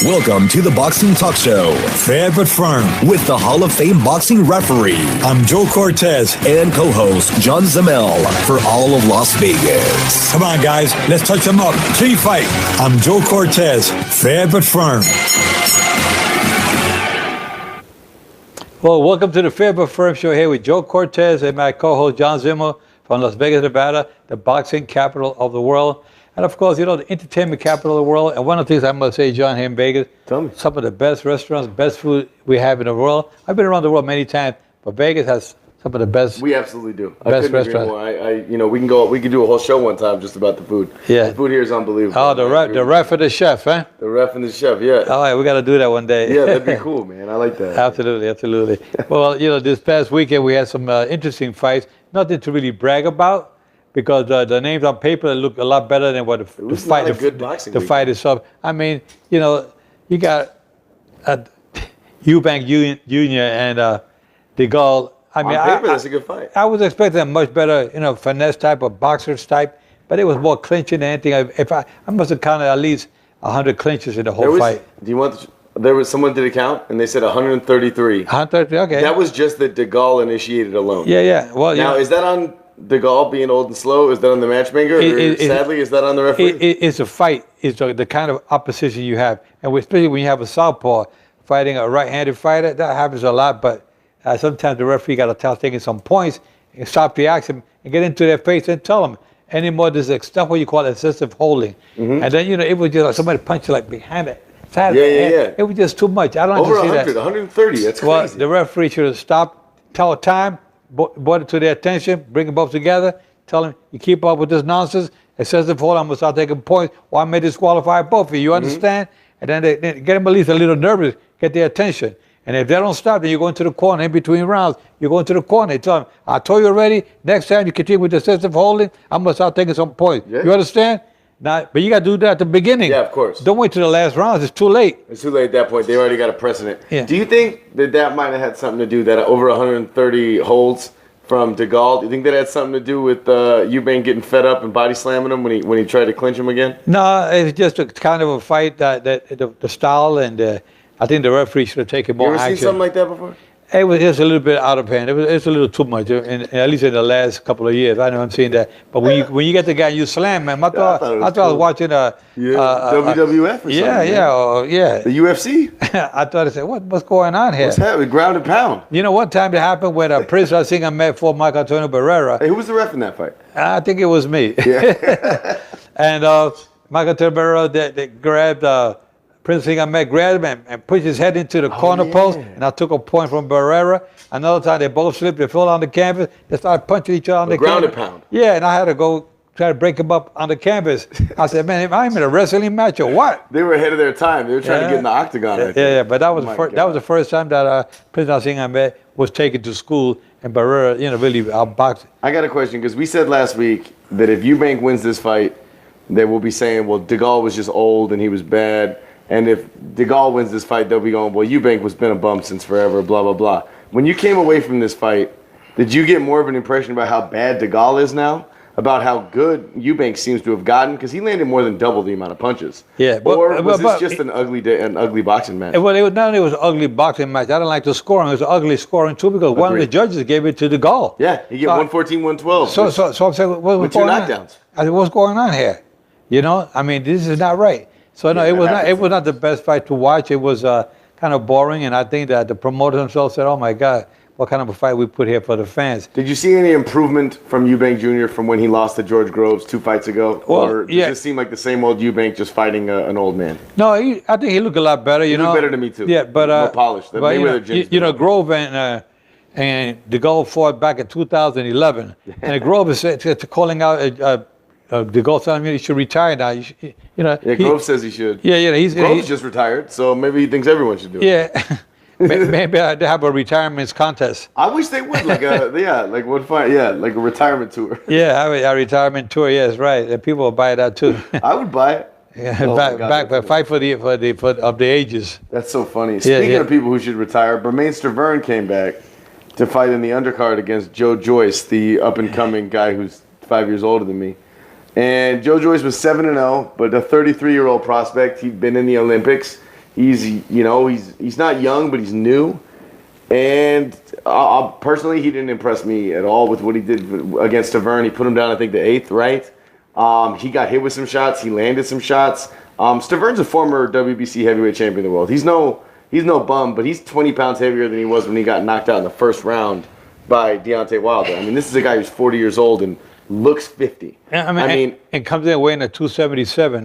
Welcome to the Boxing Talk Show, fair but firm, with the Hall of Fame boxing referee. I'm Joe Cortez and co-host John Zemel for all of Las Vegas. Come on, guys, let's touch them up. Clean fight. I'm Joe Cortez, fair but firm. Well, welcome to the Fair but Firm Show here with Joe Cortez and my co-host John Zemel from Las Vegas, Nevada, the boxing capital of the world. And of course, you know, the entertainment capital of the world. And one of the things I must say, John, here in Vegas, some of the best restaurants, best food we have in the world. I've been around the world many times, but Vegas has some of the best. We absolutely do. Best restaurants. We could do a whole show one time just about the food. Yeah. The food here is unbelievable. Oh, the ref and the chef, huh? The ref and the chef, yeah. All right, we got to do that one day. Yeah, that'd be cool, man. I like that. Absolutely. Well, you know, this past weekend we had some interesting fights. Nothing to really brag about, because the names on paper look a lot better than what the fight itself. I mean, you know, you got Eubank Jr. and Degale. I mean, on paper, that's a good fight. I was expecting a much better, you know, finesse type of boxers type, but it was more clinching than anything. I must have counted at least 100 clinches in the whole fight. Someone did a count and they said 133. 133, okay. That was just that Degale initiated alone. Yeah. Well, now, is that on Degale being old and slow? Is that on the matchmaker? Sadly, is that on the referee? It's a fight. It's the kind of opposition you have. And especially when you have a southpaw fighting a right-handed fighter, that happens a lot. But sometimes the referee got to start taking some points and stop the action and get into their face and tell them. Anymore, there's stuff what you call excessive holding. Mm-hmm. And then, you know, it was just like somebody punched you like behind it. Yeah. It was just too much. I don't Over see 100, that. 130, that's crazy. Well, the referee should have stopped, tell time, brought it to their attention, bring them both together, tell them, you keep up with this nonsense, excessive hold, I'm going to start taking points, or I may disqualify both of you, you understand? And then they get them at least a little nervous, get their attention. And if they don't stop, then you go into the corner in between rounds. You go into the corner, you tell them, I told you already, next time you continue with excessive holding, I'm going to start taking some points. Yeah. You understand? Now, but you got to do that at the beginning. Yeah, of course. Don't wait till the last rounds. It's too late. It's too late at that point. They already got a precedent. Yeah. Do you think that might have had something to do, that over 130 holds from Degale? Do you think that had something to do with Eubank getting fed up and body slamming him when he tried to clinch him again? No, it's just a kind of a fight that the style, and I think the referee should have taken more action. You ever seen something like that before? It was just a little bit out of hand. It's a little too much, at least in the last couple of years. I know I'm seeing that. But when you get the guy you slam, man, I thought I was watching WWF or something. Yeah. The UFC? I thought I said, what's going on here? What's happening? Ground and pound. You know what time it happened when Prince Singer met for Marco Antonio Barrera? Hey, who was the ref in that fight? I think it was me. Yeah. And Marco Antonio Barrera, they grabbed Prince Singer grabbed him and pushed his head into the corner post, and I took a point from Barrera. Another time they both slipped, they fell on the canvas, they started punching each other on the ground canvas. And pound. Yeah, and I had to go try to break him up on the canvas. I said, man, I'm in a wrestling match or what? They were ahead of their time. They were trying to get in the octagon. Yeah, but that was the first time that Prince Singer was taken to school, and Barrera, you know, really outboxed. I got a question, because we said last week that if Eubank wins this fight, they will be saying, well, Degale was just old and he was bad. And if Degale wins this fight, they'll be going, well, Eubank was been a bum since forever, blah, blah, blah. When you came away from this fight, did you get more of an impression about how bad Degale is now? About how good Eubank seems to have gotten? Because he landed more than double the amount of punches. Yeah. Or was this just an ugly boxing match? Well, not only was an ugly boxing match, I don't like the scoring. It was an ugly scoring, too, because one of the judges gave it to Degale. Yeah, he gave 114, 112. So I'm saying, what's going on? Knockdowns. I said, what's going on here? You know, I mean, this is not right. So no, it was not the best fight to watch. It was kind of boring, and I think that the promoters themselves said, "Oh my God, what kind of a fight we put here for the fans?" Did you see any improvement from Eubank Jr. from when he lost to George Groves 2 fights ago? Well, or does it seem like the same old Eubank just fighting an old man? No, I think he looked a lot better. He looked better to me too. Yeah, but more polished. You know, Grove and Degale fought back in 2011, and Grove is calling out. Degale telling me he should retire now. Grove says he should. Yeah. Grove's just retired, so maybe he thinks everyone should do it. Yeah. Maybe they have a retirement contest. I wish they would, like a retirement tour. Yeah, a retirement tour. Yes, right. And people will buy that too. I would buy it. Yeah, fight for the ages. That's so funny. Speaking of people who should retire, Bermain Stervern came back to fight in the undercard against Joe Joyce, the up and coming guy who's 5 years older than me. And Joe Joyce was 7-0, but a 33-year-old prospect. He'd been in the Olympics. He's not young, but he's new. And personally, he didn't impress me at all with what he did against Taverne. He put him down, I think, the 8th, right? He got hit with some shots. He landed some shots. Taverne's a former WBC heavyweight champion of the world. He's no bum, but he's 20 pounds heavier than he was when he got knocked out in the first round by Deontay Wilder. I mean, this is a guy who's 40 years old and looks 50. And comes in weighing at 277.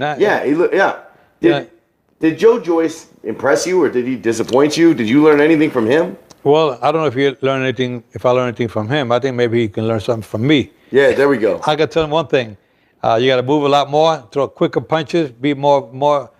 Did Joe Joyce impress you, or did he disappoint you? Did you learn anything from him? Well, I don't know if I learned anything from him. I think maybe he can learn something from me. Yeah, there we go. I got to tell him one thing. You got to move a lot more, throw quicker punches, be more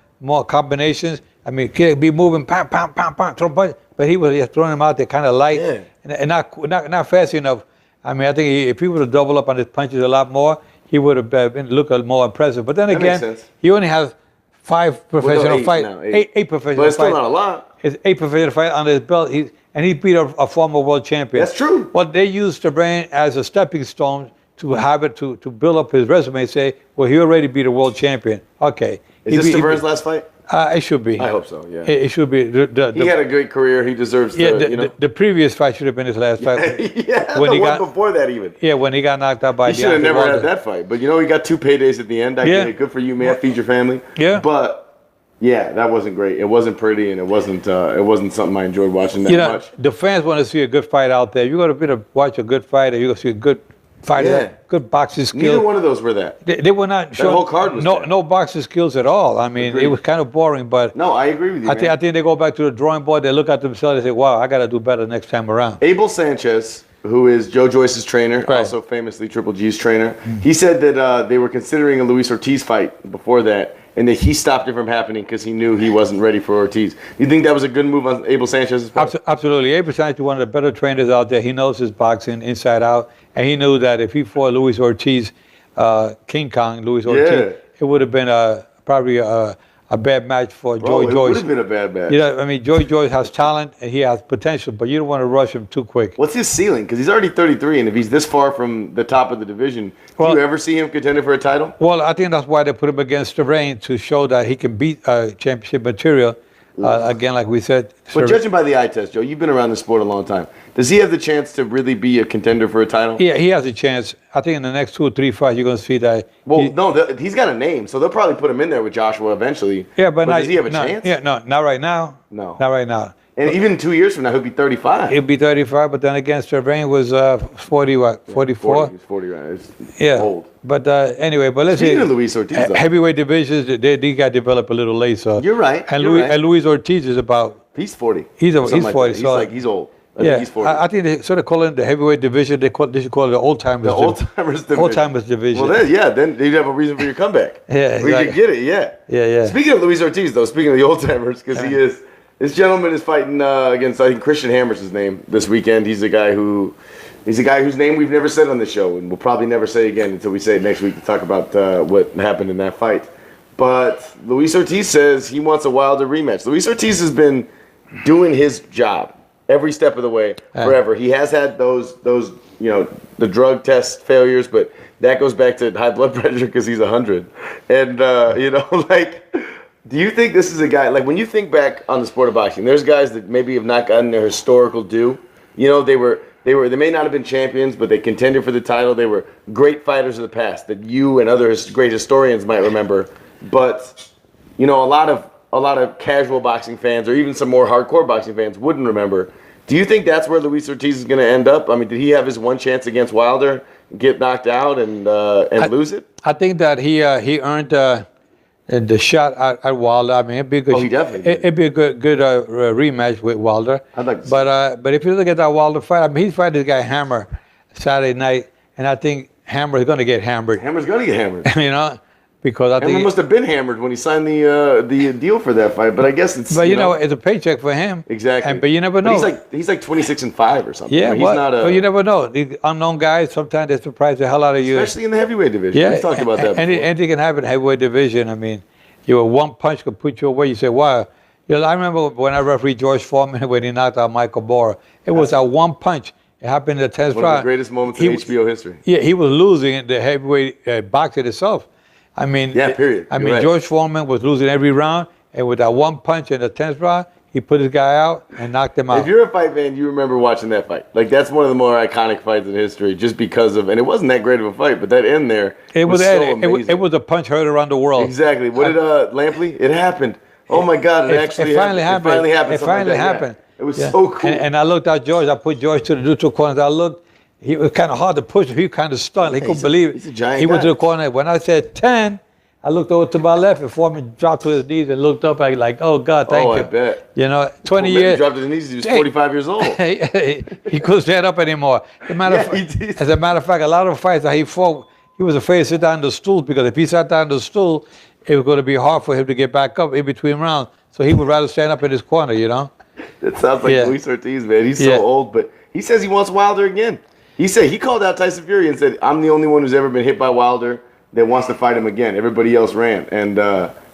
combinations. I mean, be moving, pam, throw punches. But he was just throwing them out there kind of light and not fast enough. I mean, I think if he would have doubled up on his punches a lot more, he would have been looking more impressive. But then again, he only has 5 professional fights. Eight professional fights. But it's still not a lot. It's 8 professional fights under his belt. He beat a former world champion. That's true. Well, they used the brain as a stepping stone to have it to build up his resume and say, well, he already beat a world champion. Okay. Is this Taverne's last fight? It should be. I hope so, yeah. It should be. He had a great career. He deserves the previous fight should have been his last fight. Yeah, when the one before that even. Yeah, when he got knocked out by Deontay He should have never had that fight. But, he got 2 paydays at the end. I get it. Good for you, man. Feed your family. Yeah. But, yeah, that wasn't great. It wasn't pretty, and it wasn't something I enjoyed watching that much. The fans want to see a good fight out there. You're going to watch a good fight, or you're going to see a good fighter, good boxing skills. Neither one of those were that. They were not showing. That whole card was no boxing skills at all. I mean, it was kind of boring. But no, I agree with you. I think they go back to the drawing board. They look at themselves and say, "Wow, I got to do better next time around." Abel Sanchez, who is Joe Joyce's trainer, also famously Triple G's trainer, he said that they were considering a Luis Ortiz fight before that, and that he stopped it from happening because he knew he wasn't ready for Ortiz. You think that was a good move on Abel Sanchez's part? Absolutely. Abel Sanchez is one of the better trainers out there. He knows his boxing inside out, and he knew that if he fought Luis Ortiz, King Kong Luis Ortiz, it would have been probably a bad match for Joy Joyce. It would have been a bad match. Joy Joyce has talent and he has potential, but you don't want to rush him too quick. What's his ceiling? Because he's already 33, and if he's this far from the top of the division, do you ever see him contending for a title? Well, I think that's why they put him against Terrain, to show that he can beat championship material. Again, like we said. But judging by the eye test, Joe, you've been around the sport a long time. Does he have the chance to really be a contender for a title? Yeah, he has a chance. I think in the next 2 or 3 fights, you're going to see that. Well, he's got a name, so they'll probably put him in there with Joshua eventually. Yeah, but does he have a chance? Yeah, no, not right now. No. Not right now. And even 2 years from now, he'll be 35. He'll be 35, but then against Terrain was 40, what, 44? He's 40, right? It's old. But anyway, let's see. Speaking of Luis Ortiz, heavyweight divisions, they got developed a little late. So you're right. And Luis Ortiz is about. He's 40. He's 40. He's old. I think he's 40. I think they sort of call it the heavyweight division. They should call it the old timers. The old timers division. Old timers division. Well, then you'd have a reason for your comeback. Yeah, we could get it. Yeah. Speaking of Luis Ortiz, though, speaking of the old timers, because he is. This gentleman is fighting against, I think, Christian Hammer's his name this weekend. He's a guy whose name we've never said on the show, and we'll probably never say again until we say it next week to talk about what happened in that fight. But Luis Ortiz says he wants a Wilder rematch. Luis Ortiz has been doing his job every step of the way forever. He has had those the drug test failures, but that goes back to high blood pressure because he's 100. And do you think this is a guy, like when you think back on the sport of boxing, there's guys that maybe have not gotten their historical due. They may not have been champions, but they contended for the title. They were great fighters of the past that you and other great historians might remember. But a lot of casual boxing fans, or even some more hardcore boxing fans, wouldn't remember. Do you think that's where Luis Ortiz is going to end up? I mean, did he have his one chance against Wilder, get knocked out, and lose it? I think that he earned the shot at Wilder. I mean, it'd be a good. He definitely did. It'd be a good rematch with Wilder. I'd like to see but if you look at that Wilder fight, I mean, he's fighting this guy Hammer Saturday night, and I think Hammer is going to get hammered. Hammer's going to get hammered. Because I think Hammer must have been hammered when he signed the deal for that fight. But I guess it's. But it's a paycheck for him. Exactly. But you never know. But he's like 26-5 or something. Yeah, he's not but you never know. These unknown guys, sometimes they surprise the hell out of you. Especially in the heavyweight division. Yeah, we've talked about that before. Anything can happen in the heavyweight division. I mean, one punch could put you away. You say, wow. I remember when I refereed George Foreman when he knocked out Michael Bora. It was a one punch. It happened in the 10th round. One of the greatest moments in HBO history. Yeah, he was losing in the heavyweight boxing itself. I mean, period. George Foreman was losing every round, and with that one punch in the 10th round, he put his guy out and knocked him out. If you're a fight fan, you remember watching that fight. Like, that's one of the more iconic fights in history just because of, and it wasn't that great of a fight, but that end there was so amazing. It was a punch heard around the world. Exactly. What did Lampley? It happened. Oh my God! It finally happened. It finally happened. It was so cool. And I looked at George. I put George to the neutral corner. I looked. He was kind of hard to push him. He was kind of stunned. He couldn't believe it. He's a giant He went guy. to the corner. When I said 10, I looked over to my left and Foreman dropped to his knees and looked up like, oh God, thank you. Oh, I bet. 20 years. He dropped to his knees. He was 45 years old. He couldn't stand up anymore. As a matter of fact, a lot of fights that he fought, he was afraid to sit down on the stool because if he sat down on the stool, it was going to be hard for him to get back up in between rounds. So he would rather stand up in his corner, That sounds like Luis Ortiz, man. He's so old, but he says he wants Wilder again. He called out Tyson Fury and said, I'm the only one who's ever been hit by Wilder that wants to fight him again. Everybody else ran. And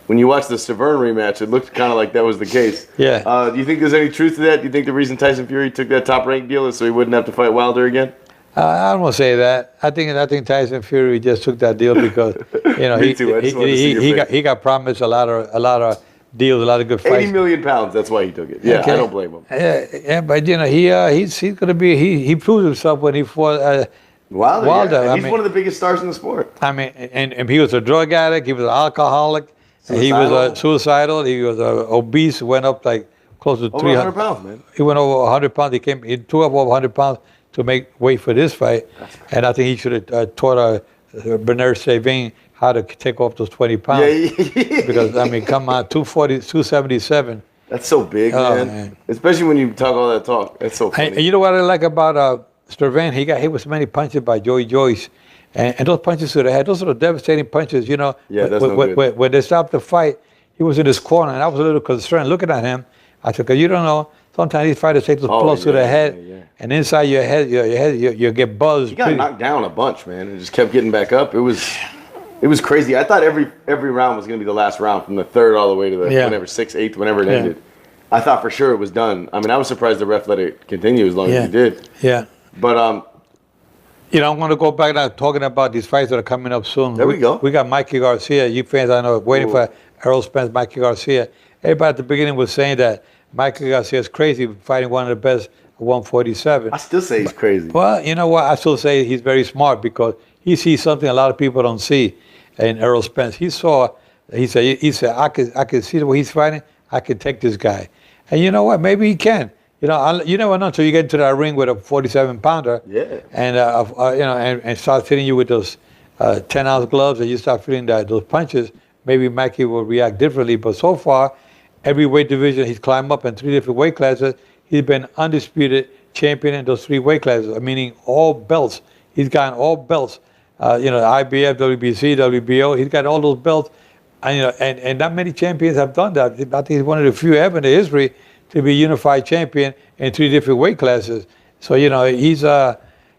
when you watch the Severn rematch, it looked kind of like that was the case. Yeah. Do you think there's any truth to that? Do you think the reason Tyson Fury took that top-ranked deal is so he wouldn't have to fight Wilder again? I don't want to say that. I think Tyson Fury just took that deal because Me too. I just wanted to see your face. he got promised a lot of deals, a lot of good fights. 80 million pounds. That's why he took it. Yeah, Okay. I don't blame him. Yeah, but he's gonna be he proved himself when he fought Wilder. Yeah. He's one of the biggest stars in the sport. I mean, and he was a drug addict. He was an alcoholic. He was suicidal. He was obese. Went up like close to Over 300 100 pounds, man. He went over 100 pounds. He threw up over 100 pounds to make weight for this fight. And I think he should have taught Bernard Sabin how to take off those 20 pounds. Yeah. Because, I mean, come on, 240, 277. That's so big, man. Especially when you talk all that talk. That's so funny. And you know what I like about Stervan? He got hit with so many punches by Joey Joyce. And those punches to the head, those are the devastating punches, Yeah, that's no good. When they stopped the fight, he was in his corner, and I was a little concerned looking at him. I said, because you don't know, sometimes these fighters take those blows to the head, and inside your head, you get buzzed. He got knocked down a bunch, man, and just kept getting back up. It was crazy. I thought every round was going to be the last round, from the third all the way to the whenever 6th, 8th, whenever it ended. I thought for sure it was done. I mean, I was surprised the ref let it continue as long as he did. Yeah. But I'm going to go back now talking about these fights that are coming up soon. There we go. We got Mikey Garcia. You fans, I know, waiting for Errol Spence, Mikey Garcia. Everybody at the beginning was saying that Mikey Garcia is crazy fighting one of the best at 147. I still say he's crazy. Well, you know what? I still say he's very smart because he sees something a lot of people don't see in Errol Spence. He said, I can see the way he's fighting. I can take this guy. And you know what? Maybe he can. You never know until you get into that ring with a 47-pounder. Yeah. And and start fitting you with those 10-ounce gloves, and you start feeling those punches. Maybe Mikey will react differently. But so far, every weight division he's climbed up in 3 different weight classes. He's been undisputed champion in those 3 weight classes, meaning all belts. He's gotten all belts. IBF, WBC, WBO. He's got all those belts. And not many champions have done that. I think he's one of the few ever in the history to be unified champion in 3 different weight classes. So he's going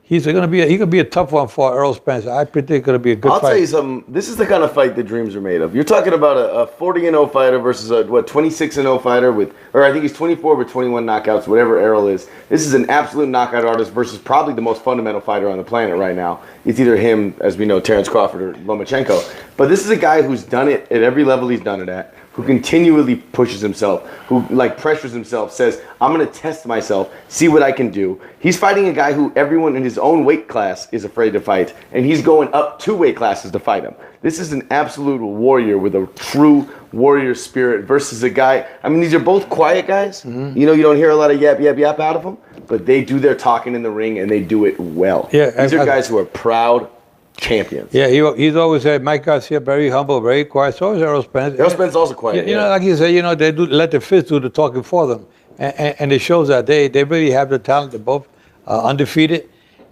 to be a tough one for Errol Spence. I predict it's going to be a good fight. I'll tell you something. This is the kind of fight that dreams are made of. You're talking about a 40-0 fighter versus a 26-0 fighter or I think he's 24 with 21 knockouts, whatever Errol is. This is an absolute knockout artist versus probably the most fundamental fighter on the planet right now. It's either him, as we know, Terence Crawford or Lomachenko. But this is a guy who's done it at every level he's done it at, who continually pushes himself, who pressures himself, says, I'm going to test myself, see what I can do. He's fighting a guy who everyone in his own weight class is afraid to fight, and he's going up 2 weight classes to fight him. This is an absolute warrior with a true warrior spirit versus a guy. I mean, these are both quiet guys. Mm-hmm. You don't hear a lot of yap, yap, yap out of them, but they do their talking in the ring, and they do it well. Yeah, these are guys who are proud champions. Yeah, he's always said Mike Garcia very humble, very quiet. So is Errol Spence. Errol Spence is also quiet. Like you said, they do let the fists do the talking for them, and it shows that they really have the talent. They're both undefeated,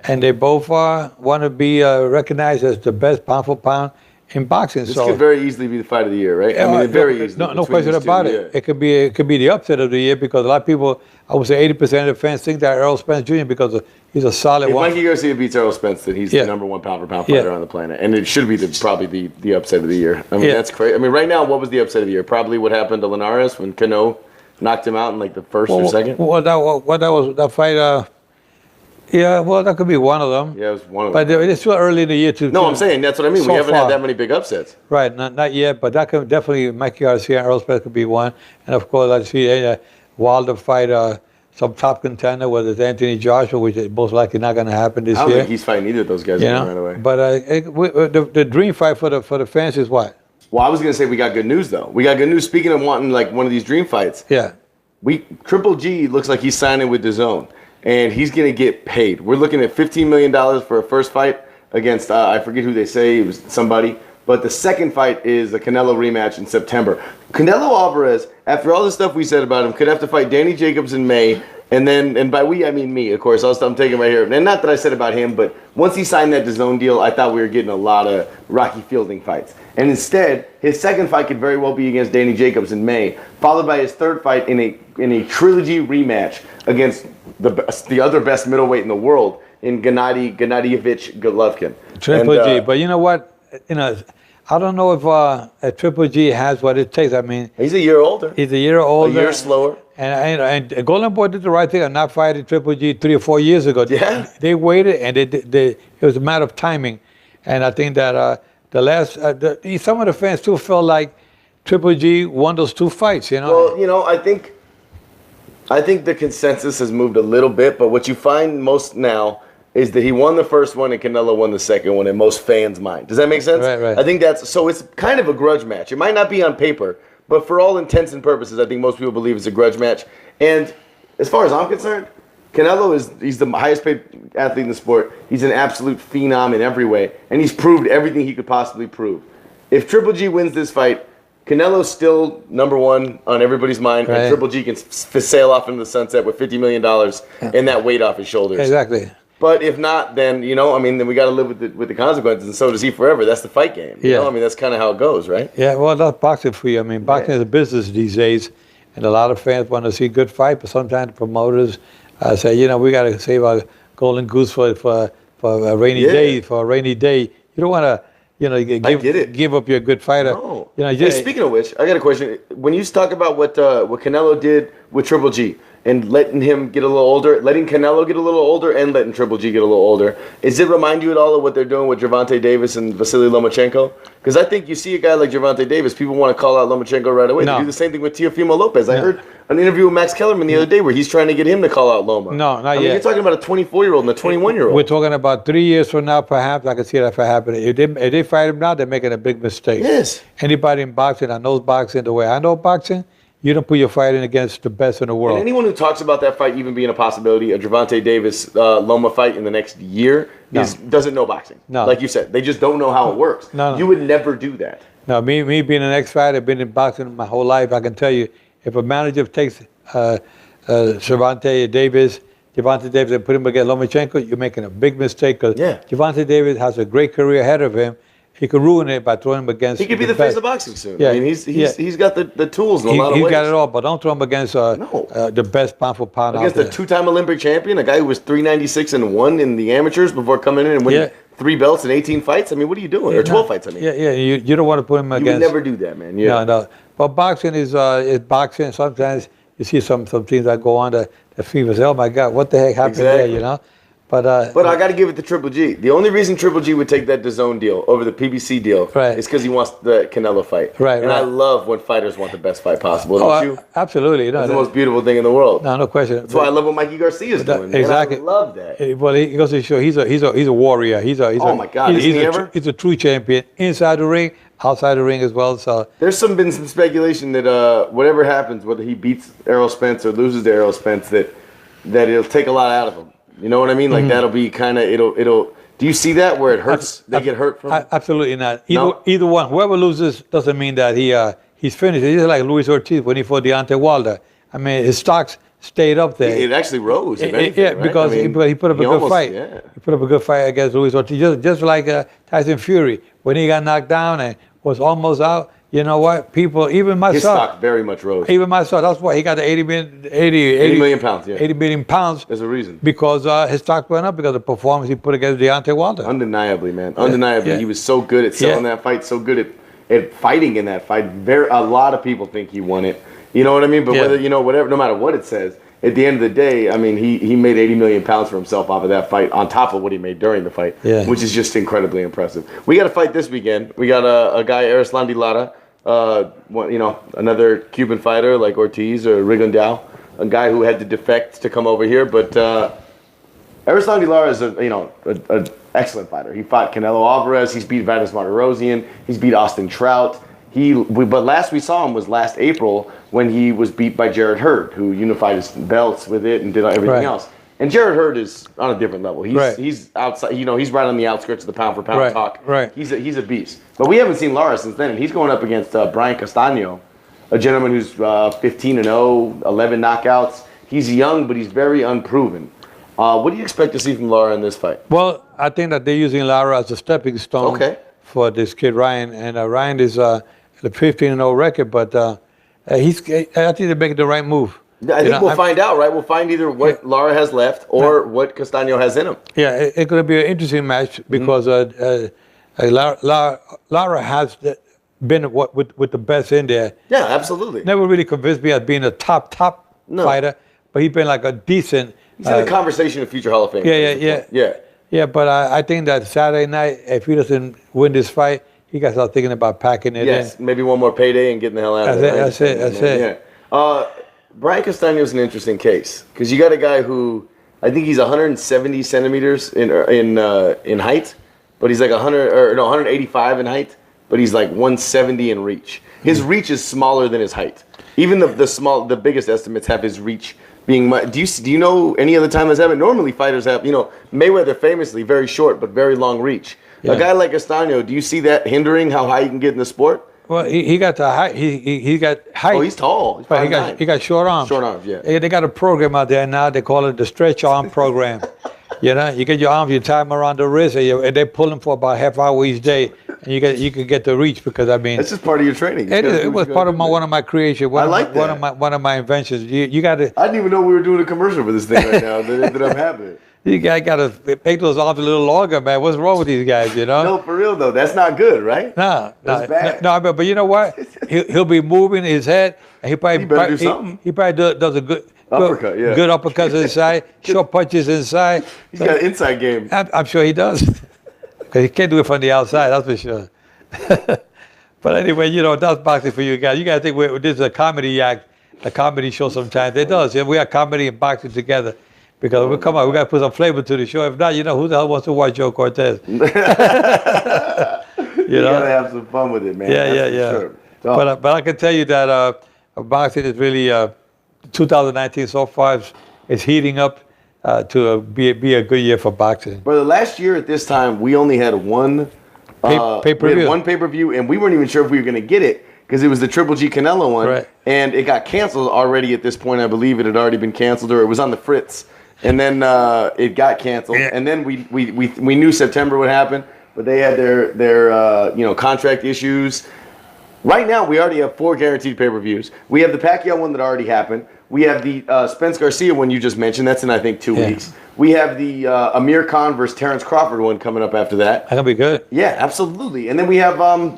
and they both want to be recognized as the best pound for pound in boxing. This could very easily be the fight of the year, right? I mean, very easily. No question about it. Yeah. It could be the upset of the year because a lot of people, I would say 80% of the fans think that Errol Spence Jr. because he's a solid one. If Mikey Garcia beats Errol Spence, then he's the number 1 pound for pound fighter on the planet, and it should be probably the upset of the year. I mean, that's crazy. I mean, right now, what was the upset of the year? Probably what happened to Linares when Cano knocked him out in like the first or second. That fight. Yeah, well, that could be one of them. Yeah, it was one of But them. it's still early in the year to. No, I'm saying that's what I mean. So We haven't far. had that many big upsets. Right, not yet, but that could definitely Mikey Garcia and Earl Spence could be one. And of course, I see Wilder fight some top contender, whether it's Anthony Joshua, which is most likely not going to happen this I don't year. think he's fighting either of those guys You right know? away. But the dream fight for the fans is what? Well, I was gonna say we got good news though. We got good news. Speaking of wanting like one of these dream fights, Yeah. Triple G looks like he's signing with DAZN, and he's gonna get paid. We're looking at $15 million for a first fight against I forget who they say, it was somebody. But the second fight is the Canelo rematch in September. Canelo Alvarez, after all the stuff we said about him, could have to fight Danny Jacobs in May. And by we, I mean me, of course. I'm taking right here. And not that I said about him, but once he signed that DAZN deal, I thought we were getting a lot of Rocky Fielding fights. And instead, his second fight could very well be against Danny Jacobs in May, followed by his third fight in a trilogy rematch against the other best middleweight in the world in Gennadiyevich Golovkin. Triple G. But you know what? I don't know if a Triple G has what it takes. I mean, he's a year older. He's a year older. A year slower. And Golden Boy did the right thing of not fighting Triple G 3 or 4 years ago. Yeah. They waited, and it was a matter of timing. And I think that some of the fans too felt like Triple G won those 2 fights. Well, I think the consensus has moved a little bit, but what you find most now is that he won the first one and Canelo won the second one in most fans' mind. Does that make sense? Right. I think so it's kind of a grudge match. It might not be on paper, but for all intents and purposes, I think most people believe it's a grudge match. And as far as I'm concerned, Canelo he's the highest paid athlete in the sport. He's an absolute phenom in every way, and he's proved everything he could possibly prove. If Triple G wins this fight, Canelo's still number one on everybody's mind, Right. and Triple G can sail off into the sunset with $50 million and that weight off his shoulders. Exactly. But if not, then then we got to live with the consequences, and so does he forever. That's the fight game. You Yeah. know? That's kind of how it goes, right? Yeah, well, that's boxing for you. I mean, boxing is a business these days, and a lot of fans want to see good fight, but sometimes the promoters say, we got to save our golden goose for a rainy day. For a rainy day, you don't want to, give up your good fighter. No. Hey, speaking of which, I got a question. When you talk about what Canelo did with Triple G and letting him get a little older, letting Canelo get a little older, and letting Triple G get a little older, does it remind you at all of what they're doing with Gervonta Davis and Vasily Lomachenko? Because I think you see a guy like Gervonta Davis, people want to call out Lomachenko right away. No. They do the same thing with Teofimo Lopez. I heard an interview with Max Kellerman the other day where he's trying to get him to call out Loma. No, not yet. yet. You're talking about a 24-year-old and a 21-year-old. We're talking about 3 years from now, perhaps. I can see that happening. If they fight him now, they're making a big mistake. Yes. Anybody in boxing that knows boxing the way I know boxing, you don't put your fighting against the best in the world. And anyone who talks about that fight even being a possibility, a Gervonta Davis Loma fight in the next year, doesn't know boxing. No. Like you said, they just don't know how it works. No. You would never do that. Now, me being an ex-fighter, been in boxing my whole life, I can tell you, if a manager takes Gervonta Davis and put him against Lomachenko, you're making a big mistake because Gervonta Davis has a great career ahead of him. He could ruin it by throwing him against. He could be the face of boxing soon. Yeah. I mean, he's got the tools in a lot of ways. He's got it all, but don't throw him against the best pound for pound against out there. a 2-time Olympic champion, a guy who was 396-1 in the amateurs before coming in and winning 3 belts in 18 fights. I mean, what are you doing? Or 12 fights, I mean. Yeah. You don't want to put him against. You would never do that, man. Yeah. No. But boxing is boxing. Sometimes you see some teams that go on the fever say, "Oh my God, what the heck happened there?" But I got to give it to Triple G. The only reason Triple G would take that DAZN deal over the PBC deal is because he wants the Canelo fight. Right. And I love when fighters want the best fight possible. Don't you? Absolutely. It's the most beautiful thing in the world. No question. That's why I love what Mikey Garcia's doing. Exactly. And I love that. Well, he goes to show he's a warrior. Oh my God! He's a true champion inside the ring, outside the ring as well. So there's been some speculation that whatever happens, whether he beats Errol Spence or loses to Errol Spence, that it'll take a lot out of him. You know what I mean? Like that'll be kind of it'll. Do you see that where it hurts? They get hurt from it? Absolutely not. Either one. Whoever loses doesn't mean that he's finished. He's like Luis Ortiz when he fought Deontay Wilder. I mean, his stocks stayed up there. It actually rose. If anything, right? Because he put up a good fight. Yeah. He put up a good fight against Luis Ortiz, just like Tyson Fury when he got knocked down and was almost out. You know what? People, even myself. His stock very much rose. Even myself. That's why he got the 80 million pounds. Yeah. 80 million pounds. There's a reason. Because his stock went up because of the performance he put against Deontay Wilder. Undeniably, man. Undeniably. Yeah. He was so good at selling that fight, so good at fighting in that fight. A lot of people think he won it. You know what I mean? But Yeah. whether, whatever, no matter what it says, at the end of the day, I mean, he made 80 million pounds for himself off of that fight on top of what he made during the fight, which is just incredibly impressive. We got a fight this weekend. We got a guy, Erislandy Lara, another Cuban fighter like Ortiz or Rigondeaux, a guy who had to defect to come over here. But Erislandy Lara is an excellent fighter. He fought Canelo Alvarez. He's beat Vadim Martirosyan. He's beat Austin Trout. But last we saw him was last April when he was beat by Jarrett Hurd, who unified his belts with it and did everything else. And Jarrett Hurd is on a different level. He's outside. He's right on the outskirts of the pound for pound talk. Right. He's a beast. But we haven't seen Lara since then, and he's going up against Brian Castaño, a gentleman who's 15-0, 11 knockouts. He's young, but he's very unproven. What do you expect to see from Lara in this fight? Well, I think that they're using Lara as a stepping stone for this kid Ryan, and Ryan is the 15-0 record, but I think they're making the right move. I think we'll find out, right? We'll find either what Lara has left or what Castaño has in him. Yeah, it's going to be an interesting match because Lara has been with the best in there. Yeah, absolutely. Never really convinced me as being a top fighter, but he's been like a decent. He's in the conversation of future Hall of Fame. Yeah, but I think that Saturday night, if he doesn't win this fight, he got to start thinking about packing it in. Maybe one more payday and getting the hell out of there. That's it. Yeah. Brian Castaño is an interesting case because you got a guy who I think he's 170 centimeters in height, but he's like 185 in height, but he's like 170 in reach. His reach is smaller than his height. Even the biggest estimates have his reach being. Do you know any other time that's happened? Normally fighters have, Mayweather famously very short but very long reach. Yeah. A guy like Castaño, do you see that hindering how high he can get in the sport? Well, he got the height. He got height. Oh, he's tall. He's but he got short arms. Short arms, yeah. They got a program out there now. They call it the stretch arm program. You get your arms, you tie them around the wrist, and they pull them for about half hour each day, and you can get the reach because that's just part of your training. It was part of one of my creations. One of my inventions. You got to. I didn't even know we were doing a commercial for this thing right now. that I'm having. You got to make those arms a little longer, man. What's wrong with these guys, No, for real, though. That's not good, right? That's bad. No, but you know what? He'll be moving his head, and he probably do something. He probably does a good uppercut, good uppercuts inside, short punches inside. He's got an inside game. I'm sure he does. Because he can't do it from the outside, that's for sure. But anyway, that's boxing for you guys. You guys think this is a comedy act, a comedy show sometimes. It does. We have comedy and boxing together. Because we got to put some flavor to the show. If not, who the hell wants to watch Joe Cortez? You got to have some fun with it, man. Yeah. Sure. But I can tell you that boxing is really, 2019 so far is heating up to be a good year for boxing. Brother, last year at this time, we only had one pay-per-view. We had one pay-per-view, and we weren't even sure if we were going to get it because it was the Triple G Canelo one. Right. And it got canceled already at this point. I believe it had already been canceled, or it was on the Fritz. And then it got canceled, and then we knew September would happen, but they had their contract issues. Right now, we already have 4 guaranteed pay-per-views. We have the Pacquiao one that already happened. We have the Spence Garcia one you just mentioned. That's in I think 2 weeks. We have the Amir Khan versus Terrence Crawford one coming up after that. That's gonna be good. Yeah, absolutely. And then we have I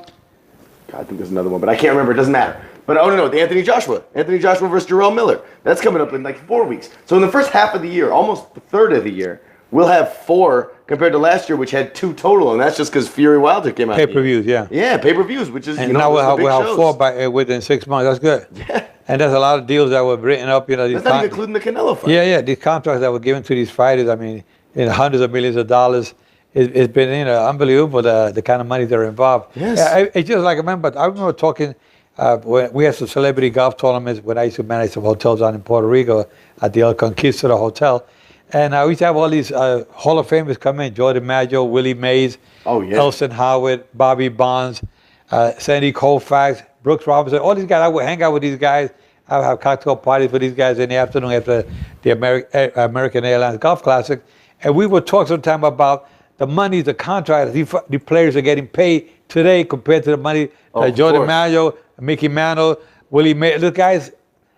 think there's another one, but I can't remember. It doesn't matter. But the Anthony Joshua versus Jarrell Miller. That's coming up in like 4 weeks. So in the first half of the year, almost the third of the year, we'll have 4 compared to last year, which had 2 total, and that's just because Fury Wilder came out. Pay-per-views, yeah. Yeah, pay-per-views, which is and now we'll have 4 within 6 months. That's good. Yeah. And there's a lot of deals that were written up. These that's not even including the Canelo fight. Yeah. These contracts that were given to these fighters. I mean, in hundreds of millions of dollars. It's been unbelievable the kind of money that are involved. Yes. It's just like I remember talking. When we had some celebrity golf tournaments when I used to manage some hotels down in Puerto Rico at the El Conquistador Hotel. And we used to have all these Hall of Famers come in, Joe DiMaggio, Willie Mays, Elson Howard, Bobby Bonds, Sandy Koufax, Brooks Robinson, all these guys. I would hang out with these guys. I would have cocktail parties with these guys in the afternoon after the American Airlines Golf Classic. And we would talk sometime about the money, the contracts the players are getting paid today compared to the money Joe DiMaggio, Mickey Mantle, Willie Mays. The guys,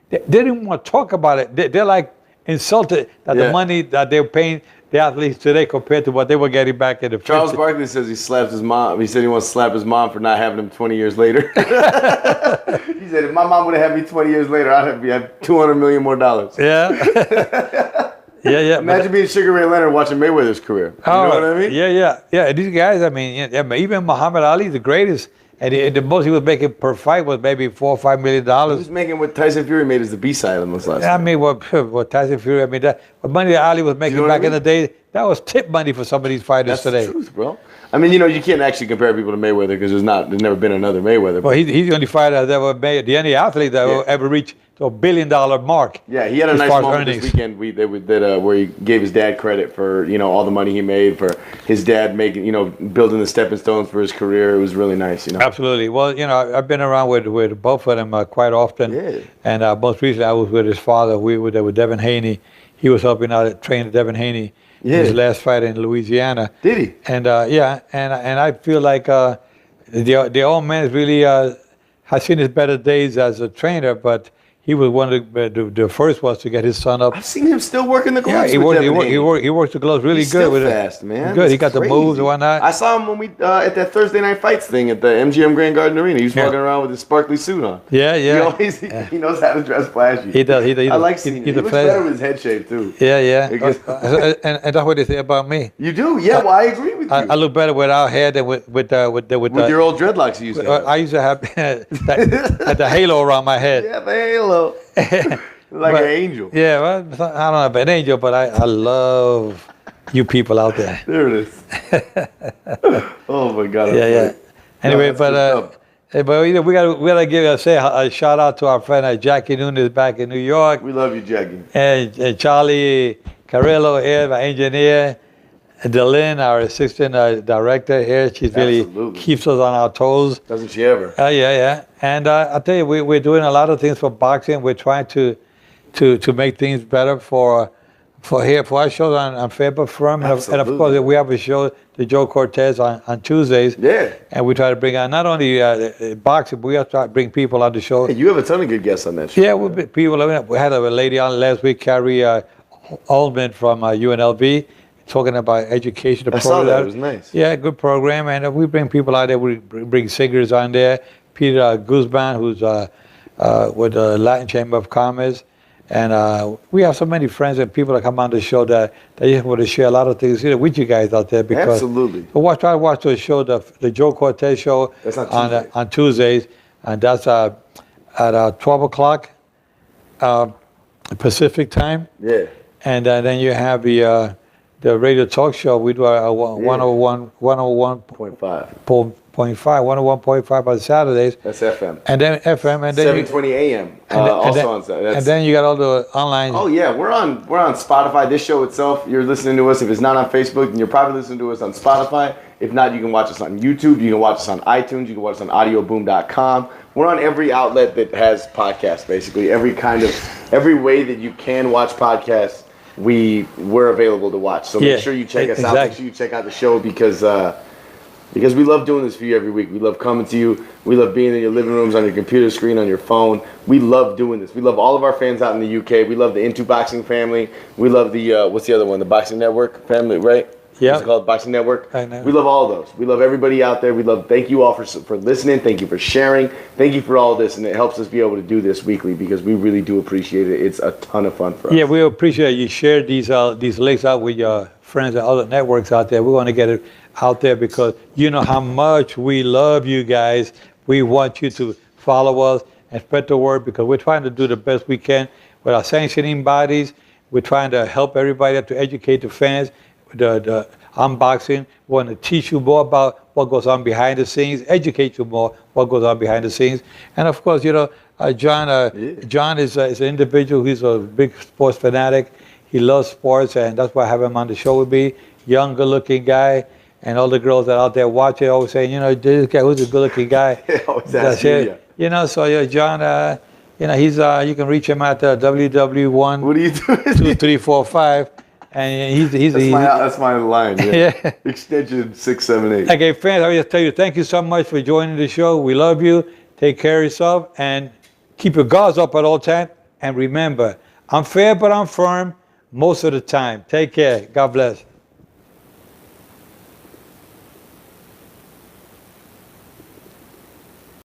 they didn't want to talk about it. They're like insulted that the money that they're paying the athletes today compared to what they were getting back in the 50s. Charles Barkley says he slaps his mom. He said he wants to slap his mom for not having him 20 years later. He said, if my mom would have had me 20 years later, I'd have $200 million more. Yeah. Yeah. Imagine being Sugar Ray Leonard watching Mayweather's career. You know what I mean? Yeah. These guys, I mean, even Muhammad Ali, the greatest, and the most he was making per fight was maybe $4 or $5 million. He was making what Tyson Fury made as the B-side almost last I time. mean, what Tyson Fury, I mean, that what money that Ali was making back in the day, that was tip money for some of these fighters today. That's the truth, bro. I mean, you can't actually compare people to Mayweather because there's never been another Mayweather. Well, he's the only fighter that ever made, the only athlete that ever reached the $1 billion mark. Yeah, he had a nice moment this weekend where he gave his dad credit for all the money he made, for his dad making building the stepping stones for his career. It was really nice. Absolutely. Well, I've been around with both of them quite often. Yeah. And most recently, I was with his father. We were there with Devin Haney. He was helping out train Devin Haney. His last fight in Louisiana. Did he? And and I feel like the old man is really has seen his better days as a trainer, but he was one of the first ones to get his son up. I've seen him still working the gloves. Yeah, he works the gloves really He's good still with fast, it. man. Good. That's he got crazy. the moves and whatnot. I saw him when we at that Thursday Night Fights thing at the MGM Grand Garden Arena. He was walking around with his sparkly suit on. Yeah. He knows how to dress flashy. He does. I like seeing him. He looks better with his head shaved too. Yeah. And that's what they say about me. You do? Yeah. Well, I agree with you. I look better without hair than with your old dreadlocks you used to have. I used to have the halo around my head. Yeah, the halo. Like an angel. Yeah, well, I don't know about an angel, but I love you people out there. There it is. Oh my God. Yeah. Anyway, we gotta say a shout out to our friend Jackie Nunes back in New York. We love you, Jackie. And Charlie Carrillo here, my engineer. Delyn, our assistant director here, she really keeps us on our toes. Doesn't she ever? Yeah. And I tell you, we're doing a lot of things for boxing. We're trying to make things better for our shows on Fair But Firm. And of course, we have a show, the Joe Cortez, on Tuesdays. Yeah. And we try to bring on not only boxing, but we also try to bring people on the show. Hey, you have a ton of good guests on that show. Yeah, we had a lady on last week, Carrie Ullman from UNLV. Talking about education. I saw that. It was nice. Yeah, good program. And we bring people out there. We bring singers on there. Peter Guzman, who's with the Latin Chamber of Commerce. And we have so many friends and people that come on the show that they just want to share a lot of things with you guys out there. Because absolutely. Try to watch the show, the Joe Cortez show. That's on Tuesdays. And that's at 12 o'clock Pacific time. Yeah. And then you have the radio talk show. We do a 101.5. 101.5 on Saturdays. That's FM. And then FM, and then 7:20 a.m. Also on Saturday. And then you got all the online. Oh yeah, we're on Spotify. This show itself, you're listening to us. If it's not on Facebook, then you're probably listening to us on Spotify. If not, you can watch us on YouTube. You can watch us on iTunes. You can watch us on audioboom.com. We're on every outlet that has podcasts. Basically, every way that you can watch podcasts, we're available to watch. So make sure you check us out. Make sure you check out the show because we love doing this for you every week. We love coming to you. We love being in your living rooms, on your computer screen, on your phone. We love doing this. We love all of our fans out in the UK. We love the Into Boxing family. We love the what's the other one? The Boxing Network family, right? Yeah. It's called Boxing Network. I know. We love all of those. We love everybody out there. Thank you all for listening. Thank you for sharing. Thank you for all this, and it helps us be able to do this weekly because we really do appreciate it. It's a ton of fun for us. Yeah, we appreciate you share these links out with your friends and other networks out there. We want to get it out there because you know how much we love you guys. We want you to follow us and spread the word because we're trying to do the best we can with our sanctioning bodies. We're trying to help everybody to educate the fans. The unboxing. We want to teach you more about what goes on behind the scenes, educate you more what goes on behind the scenes. And of course, John is an individual who's a big sports fanatic. He loves sports, and that's why I have him on the show with me. Young, good-looking guy. And all the girls that are out there watching always saying, this guy who's a good-looking guy. That's it. So John, he's you can reach him at WW1. What are you doing? 2345. And that's my line. Yeah. Extension 678. Okay, fans, I just tell you, thank you so much for joining the show. We love you. Take care of yourself and keep your guards up at all times. And remember, I'm fair, but I'm firm. most of the time. Take care. God bless.